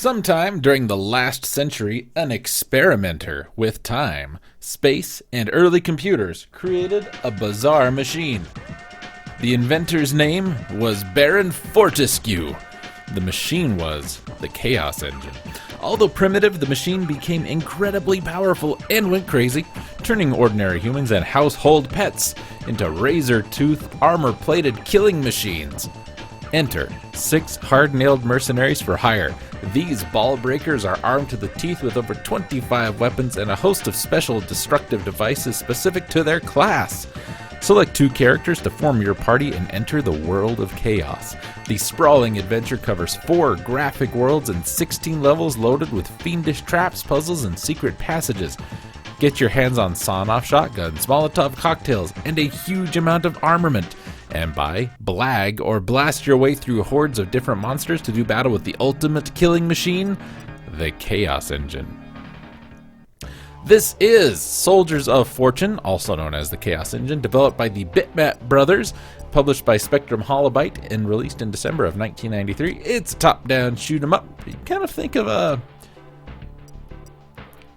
Sometime during the last century, an experimenter with time, space, and early computers created a bizarre machine. The inventor's name was Baron Fortescue. The machine was the Chaos Engine. Although primitive, the machine became incredibly powerful and went crazy, turning ordinary humans and household pets into razor-toothed, armor-plated killing machines. Enter 6 hard-nailed mercenaries for hire. These ball breakers are armed to the teeth with over 25 weapons and a host of special destructive devices specific to their class. Select 2 characters to form your party and enter the world of chaos. The sprawling adventure covers 4 graphic worlds and 16 levels loaded with fiendish traps, puzzles, and secret passages. Get your hands on sawn-off shotguns, Molotov cocktails, and a huge amount of armament. And buy, blag, or blast your way through hordes of different monsters to do battle with the ultimate killing machine, the Chaos Engine. This is Soldiers of Fortune, also known as the Chaos Engine, developed by the Bitmap Brothers, published by Spectrum Holobyte, and released in December of 1993. It's a top-down shoot-'em-up. You kind of think of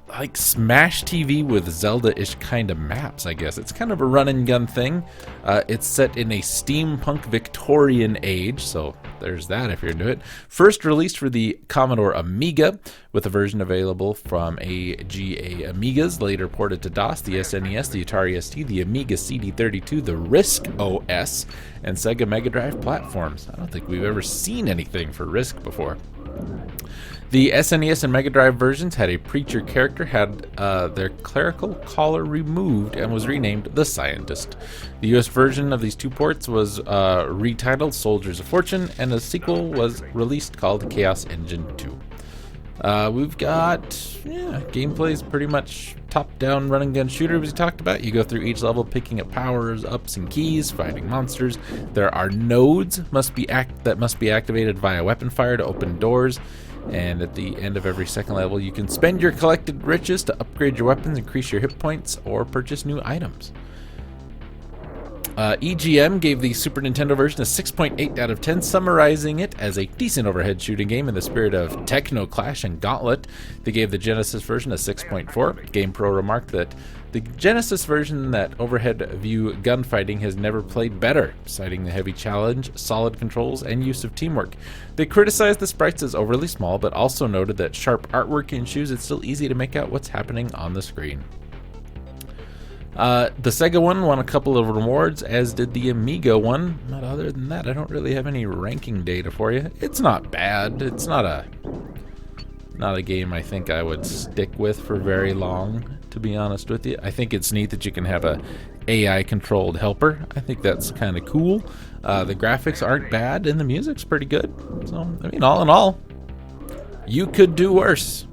like Smash TV with Zelda-ish kind of maps, I guess. It's kind of a run-and-gun thing. It's set in a steampunk Victorian age, so there's that if you're into it. First released for the Commodore Amiga, with a version available from AGA Amigas, later ported to DOS, the SNES, the Atari ST, the Amiga CD32, the RISC OS, and Sega Mega Drive platforms. I don't think we've ever seen anything for RISC before. The SNES and Mega Drive versions had a preacher character, had their clerical collar removed, and was renamed The Scientist. The US version of these 2 ports was retitled Soldiers of Fortune, and a sequel was released called Chaos Engine 2. We've got, gameplay's pretty much top-down run-and-gun shooter, as we talked about. You go through each level picking up powers, ups, and keys, fighting monsters. There are nodes that must be activated via weapon fire to open doors. And at the end of every second level, you can spend your collected riches to upgrade your weapons, increase your hit points, or purchase new items. EGM gave the Super Nintendo version a 6.8 out of 10, summarizing it as a decent overhead shooting game in the spirit of Techno Clash and Gauntlet. They gave the Genesis version a 6.4. GamePro remarked that the Genesis version, that overhead view gunfighting, has never played better, citing the heavy challenge, solid controls, and use of teamwork. They criticized the sprites as overly small, but also noted that sharp artwork ensures it's still easy to make out what's happening on the screen. The Sega one won a couple of awards, as did the Amiga one. But other than that, I don't really have any ranking data for you. It's not bad. It's not a game I think I would stick with for very long, to be honest with you. I think it's neat that you can have a AI-controlled helper. I think that's kind of cool. The graphics aren't bad, and the music's pretty good. So, I mean, all in all, you could do worse.